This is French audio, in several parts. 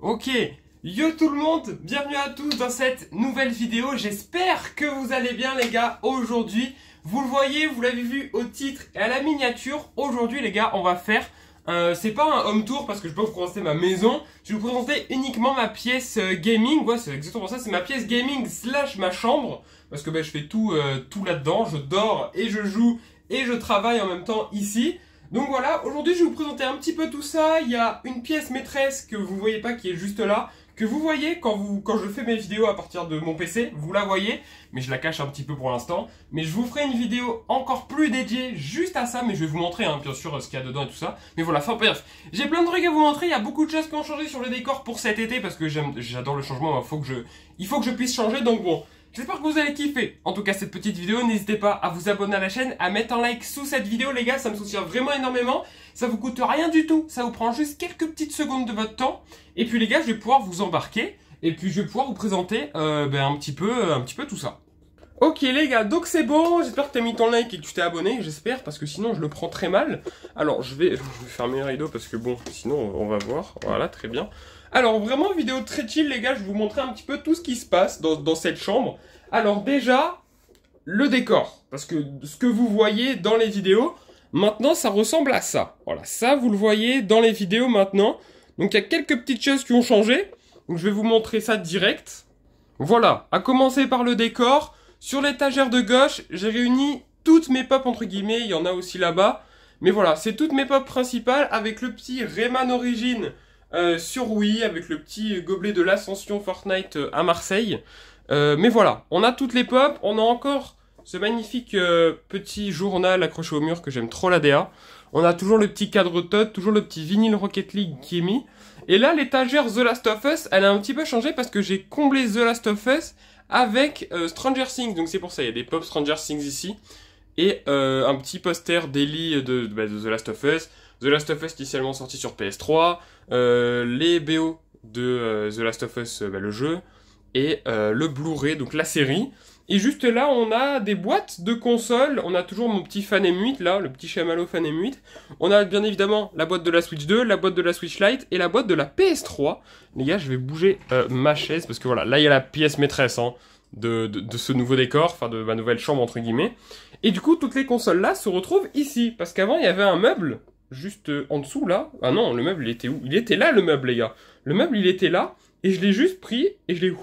Ok, yo tout le monde, bienvenue à tous dans cette nouvelle vidéo, j'espère que vous allez bien les gars. Aujourd'hui, vous le voyez, vous l'avez vu au titre et à la miniature, aujourd'hui les gars on va faire, c'est pas un home tour parce que je peux vous présenter ma maison, je vais vous présenter uniquement ma pièce gaming, ouais c'est exactement ça, c'est ma pièce gaming slash ma chambre, parce que je fais tout, tout là-dedans, je dors et je joue et je travaille en même temps ici. Donc voilà, aujourd'hui je vais vous présenter un petit peu tout ça. Il y a une pièce maîtresse que vous voyez pas qui est juste là, que vous voyez quand je fais mes vidéos à partir de mon PC, vous la voyez, mais je la cache un petit peu pour l'instant. Mais je vous ferai une vidéo encore plus dédiée juste à ça, mais je vais vous montrer bien sûr ce qu'il y a dedans et tout ça. Mais voilà, enfin bref, j'ai plein de trucs à vous montrer, il y a beaucoup de choses qui ont changé sur le décor pour cet été, parce que j'adore le changement, il faut que je puisse changer, donc bon. J'espère que vous allez kiffer, en tout cas cette petite vidéo, n'hésitez pas à vous abonner à la chaîne, à mettre un like sous cette vidéo les gars, ça me soutient vraiment énormément, ça vous coûte rien du tout, ça vous prend juste quelques petites secondes de votre temps, et puis les gars je vais pouvoir vous embarquer, et puis je vais pouvoir vous présenter un petit peu tout ça. Ok les gars, donc c'est bon, j'espère que t'as mis ton like et que tu t'es abonné, j'espère, parce que sinon je le prends très mal. Alors je vais fermer les rideaux parce que bon, sinon on va voir, voilà très bien. Alors vraiment vidéo très chill les gars, je vais vous montrer un petit peu tout ce qui se passe dans cette chambre. Alors déjà, le décor, parce que ce que vous voyez dans les vidéos, maintenant ça ressemble à ça. Voilà, ça vous le voyez dans les vidéos maintenant. Donc il y a quelques petites choses qui ont changé, donc je vais vous montrer ça direct. Voilà, à commencer par le décor. Sur l'étagère de gauche, j'ai réuni toutes mes pop entre guillemets, il y en a aussi là-bas. Mais voilà, c'est toutes mes pop principales avec le petit Rayman Origins sur Wii, avec le petit gobelet de l'Ascension Fortnite à Marseille. Mais voilà, on a toutes les pop, on a encore ce magnifique petit journal accroché au mur que j'aime trop l'ADA. On a toujours le petit cadre Todd, toujours le petit vinyle Rocket League qui est mis. Et là, l'étagère The Last of Us, elle a un petit peu changé parce que j'ai comblé The Last of Us avec Stranger Things, donc c'est pour ça, il y a des pop Stranger Things ici, et un petit poster d'Ellie de The Last of Us, The Last of Us initialement sorti sur PS3, les BO de The Last of Us, le jeu, et le Blu-ray, donc la série. Et juste là, on a des boîtes de consoles, on a toujours mon petit Fan M8 là, le petit chamallow Fan M8. On a bien évidemment la boîte de la Switch 2, la boîte de la Switch Lite et la boîte de la PS3. Les gars, je vais bouger ma chaise parce que voilà, là il y a la pièce maîtresse de ce nouveau décor, enfin de ma nouvelle chambre entre guillemets. Et du coup, toutes les consoles là se retrouvent ici, parce qu'avant il y avait un meuble juste en dessous là. Ah non, le meuble il était où? Il était là le meuble les gars. Le meuble il était là et je l'ai juste pris et je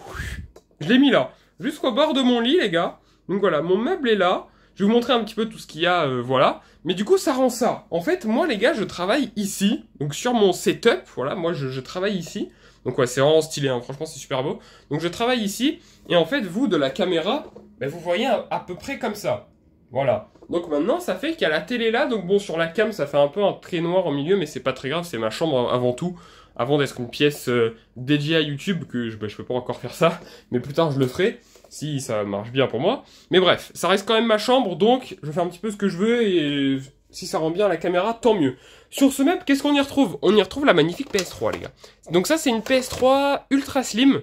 l'ai mis là. Jusqu'au bord de mon lit, les gars. Donc voilà, mon meuble est là. Je vais vous montrer un petit peu tout ce qu'il y a, voilà. Mais du coup, ça rend ça. En fait, moi, les gars, je travaille ici. Donc sur mon setup, voilà, moi, je travaille ici. Donc ouais, c'est vraiment stylé, hein. Franchement, c'est super beau. Donc je travaille ici. Et en fait, vous, de la caméra, vous voyez à peu près comme ça. Voilà. Donc maintenant, ça fait qu'il y a la télé là. Donc bon, sur la cam, ça fait un peu un trait noir au milieu. Mais c'est pas très grave, c'est ma chambre avant tout. Avant d'être une pièce dédiée à YouTube, que je peux pas encore faire ça, mais plus tard je le ferai, si ça marche bien pour moi. Mais bref, ça reste quand même ma chambre, donc je fais un petit peu ce que je veux, et si ça rend bien à la caméra, tant mieux. Sur ce meuble, qu'est-ce qu'on y retrouve? On y retrouve la magnifique PS3, les gars. Donc ça, c'est une PS3 ultra slim.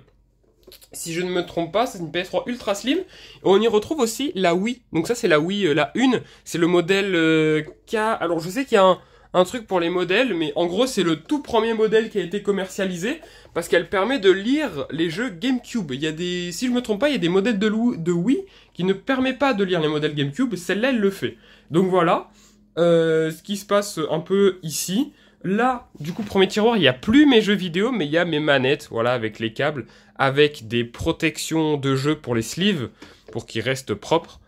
Si je ne me trompe pas, c'est une PS3 ultra slim. Et on y retrouve aussi la Wii. Donc ça, c'est la Wii, la 1. C'est le modèle K. Alors je sais qu'il y a un truc pour les modèles, mais en gros c'est le tout premier modèle qui a été commercialisé parce qu'elle permet de lire les jeux GameCube. Il y a des, si je me trompe pas, il y a des modèles de Wii qui ne permet pas de lire les modèles GameCube, celle-là elle le fait. Donc voilà, ce qui se passe un peu ici. Là, du coup, premier tiroir, il n'y a plus mes jeux vidéo, mais il y a mes manettes, voilà, avec les câbles, avec des protections de jeux pour les sleeves, pour qu'ils restent propres,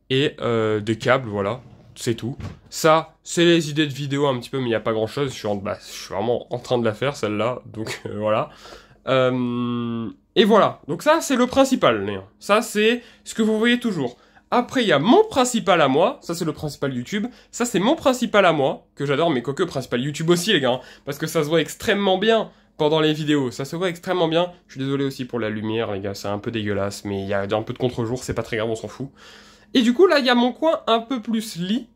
et des câbles, voilà. C'est tout. Ça, c'est les idées de vidéo un petit peu, mais il n'y a pas grand chose. Je suis vraiment en train de la faire, celle-là. Donc, voilà. Et voilà. Donc ça, c'est le principal. Ça, c'est ce que vous voyez toujours. Après, il y a mon principal à moi. Ça, c'est le principal YouTube. Ça, c'est mon principal à moi. Que j'adore, mais quoique principal YouTube aussi, les gars. Hein, parce que ça se voit extrêmement bien pendant les vidéos. Ça se voit extrêmement bien. Je suis désolé aussi pour la lumière, les gars. C'est un peu dégueulasse. Mais il y a un peu de contre-jour. C'est pas très grave, on s'en fout. Et du coup, là, il y a mon coin un peu plus lit.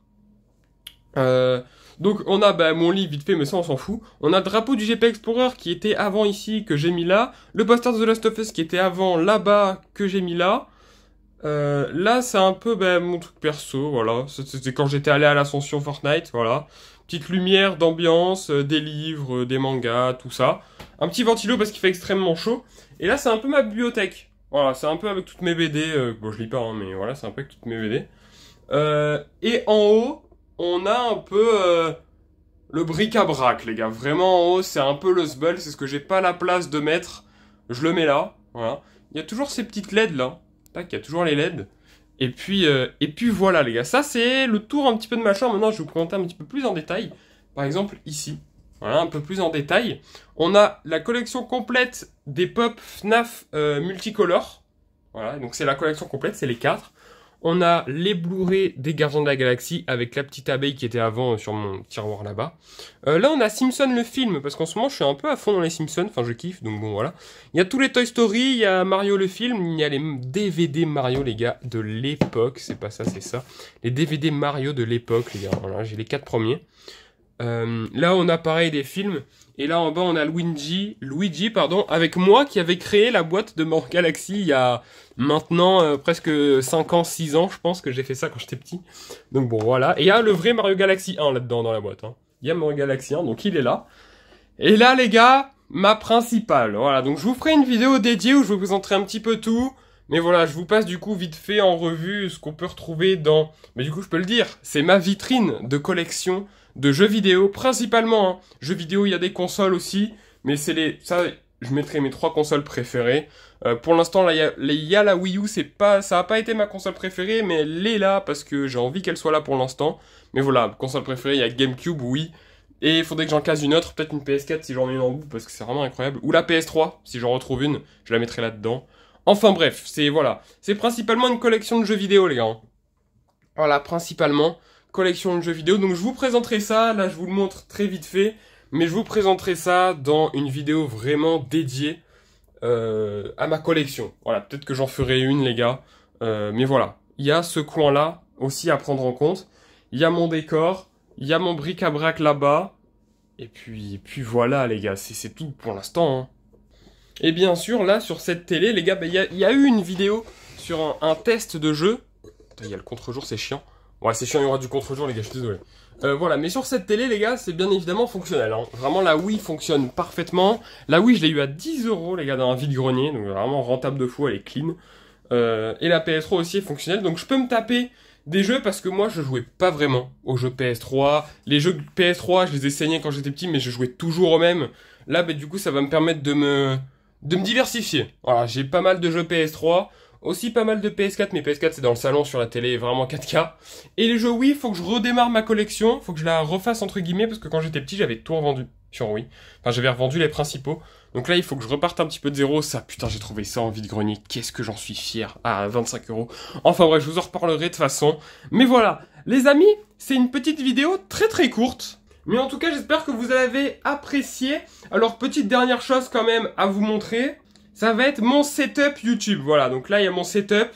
Donc, on a mon lit vite fait, mais ça, on s'en fout. On a le drapeau du GP Explorer qui était avant ici, que j'ai mis là. Le poster de The Last of Us qui était avant là-bas, que j'ai mis là. Là, c'est un peu mon truc perso, voilà. C'était quand j'étais allé à l'Ascension Fortnite, voilà. Petite lumière d'ambiance, des livres, des mangas, tout ça. Un petit ventilo parce qu'il fait extrêmement chaud. Et là, c'est un peu ma bibliothèque. Voilà, c'est un peu avec toutes mes BD. Bon, je lis pas, hein, mais voilà, c'est un peu avec toutes mes BD. Et en haut, on a un peu le bric-à-brac, les gars. Vraiment, en haut, c'est un peu le sbul. C'est ce que j'ai pas la place de mettre. Je le mets là, voilà. Il y a toujours ces petites LED là. Tac, il y a toujours les LED. Et puis voilà, les gars. Ça, c'est le tour un petit peu de ma chambre. Maintenant, je vais vous présenter un petit peu plus en détail. Par exemple, ici. Voilà, un peu plus en détail. On a la collection complète des pop FNAF multicolores. Voilà, donc c'est la collection complète, c'est les 4. On a les Blu-ray des Gardiens de la Galaxie avec la petite abeille qui était avant sur mon tiroir là-bas. Là, on a Simpson le film, parce qu'en ce moment, je suis un peu à fond dans les Simpsons. Enfin, je kiffe, donc bon, voilà. Il y a tous les Toy Story, il y a Mario le film, il y a les DVD Mario, les gars, de l'époque. C'est pas ça, c'est ça. Les DVD Mario de l'époque, les gars. Voilà, j'ai les 4 premiers. Là, on a pareil des films. Et là, en bas, on a Luigi, avec moi qui avait créé la boîte de Mario Galaxy il y a maintenant presque 5 ans, 6 ans, je pense que j'ai fait ça quand j'étais petit. Donc bon, voilà. Et il y a le vrai Mario Galaxy 1 là-dedans dans la boîte. Hein. Il y a Mario Galaxy 1, donc il est là. Et là, les gars, ma principale. Voilà, donc je vous ferai une vidéo dédiée où je vous présenterai un petit peu tout. Mais voilà, je vous passe du coup vite fait en revue ce qu'on peut retrouver dans... Mais du coup, je peux le dire, c'est ma vitrine de collection de jeux vidéo, principalement. Hein. Jeux vidéo, il y a des consoles aussi, mais c'est les... Ça, je mettrai mes 3 consoles préférées. Pour l'instant, là, il y a la Wii U, c'est pas... ça a pas été ma console préférée, mais elle est là parce que j'ai envie qu'elle soit là pour l'instant. Mais voilà, console préférée, il y a GameCube, oui. Et il faudrait que j'en case une autre, peut-être une PS4 si j'en ai une en bout, parce que c'est vraiment incroyable. Ou la PS3, si j'en retrouve une, je la mettrai là-dedans. Enfin bref, c'est voilà. C'est principalement une collection de jeux vidéo, les gars. Voilà, principalement, collection de jeux vidéo. Donc je vous présenterai ça, là je vous le montre très vite fait. Mais je vous présenterai ça dans une vidéo vraiment dédiée à ma collection. Voilà, peut-être que j'en ferai une, les gars. Mais voilà, il y a ce coin-là aussi à prendre en compte. Il y a mon décor, il y a mon bric-à-brac là-bas. Et puis voilà, les gars, c'est tout pour l'instant. Hein. Et bien sûr, là, sur cette télé, les gars, il y a eu une vidéo sur un test de jeu. Il y a le contre-jour, c'est chiant. Ouais, c'est chiant, il y aura du contre-jour, les gars, je suis désolé. Voilà, mais sur cette télé, les gars, c'est bien évidemment fonctionnel. Hein. Vraiment, la Wii fonctionne parfaitement. La Wii, je l'ai eu à 10 €, les gars, dans un vide-grenier. Donc, vraiment rentable de fou, elle est clean. Et la PS3 aussi est fonctionnelle. Donc, je peux me taper des jeux parce que moi, je jouais pas vraiment aux jeux PS3. Les jeux PS3, je les ai saignés quand j'étais petit, mais je jouais toujours aux mêmes. Là, du coup, ça va me permettre de me diversifier. Voilà, j'ai pas mal de jeux PS3, aussi pas mal de PS4, mais PS4 c'est dans le salon sur la télé, vraiment 4K. Et les jeux Wii, faut que je redémarre ma collection, faut que je la refasse entre guillemets, parce que quand j'étais petit, j'avais tout revendu sur Wii. Enfin, j'avais revendu les principaux. Donc là, il faut que je reparte un petit peu de zéro. Ça, putain, j'ai trouvé ça en vide-grenier. Qu'est-ce que j'en suis fier. Ah, 25 €. Enfin bref, je vous en reparlerai de toute façon. Mais voilà, les amis, c'est une petite vidéo très très courte. Mais en tout cas, j'espère que vous avez apprécié. Alors, petite dernière chose quand même à vous montrer. Ça va être mon setup YouTube. Voilà, donc là, il y a mon setup.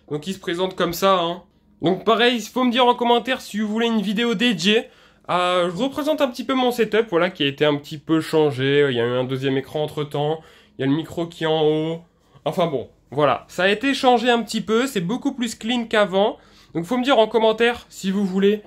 Donc, il se présente comme ça. Hein. Donc, pareil, il faut me dire en commentaire si vous voulez une vidéo dédiée. Je représente un petit peu mon setup, voilà, qui a été un petit peu changé. Il y a eu un deuxième écran entre-temps. Il y a le micro qui est en haut. Enfin bon, voilà. Ça a été changé un petit peu. C'est beaucoup plus clean qu'avant. Donc, il faut me dire en commentaire si vous voulez...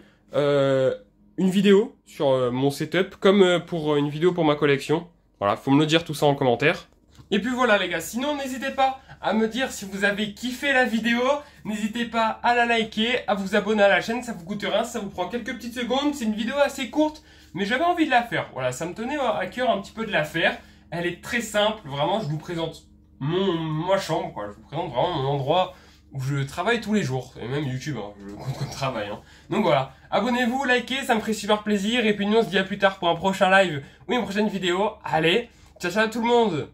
une vidéo sur mon setup, comme pour une vidéo pour ma collection. Voilà, faut me le dire tout ça en commentaire. Et puis voilà les gars, sinon n'hésitez pas à me dire si vous avez kiffé la vidéo. N'hésitez pas à la liker, à vous abonner à la chaîne, ça vous coûte rien, ça vous prend quelques petites secondes. C'est une vidéo assez courte, mais j'avais envie de la faire. Voilà, ça me tenait à cœur un petit peu de la faire. Elle est très simple, vraiment, je vous présente ma chambre, quoi. Je vous présente vraiment mon endroit où je travaille tous les jours, et même YouTube, hein, je le compte comme travail. Hein. Donc voilà, abonnez-vous, likez, ça me ferait super plaisir, et puis nous on se dit à plus tard pour un prochain live ou une prochaine vidéo. Allez, ciao ciao à tout le monde!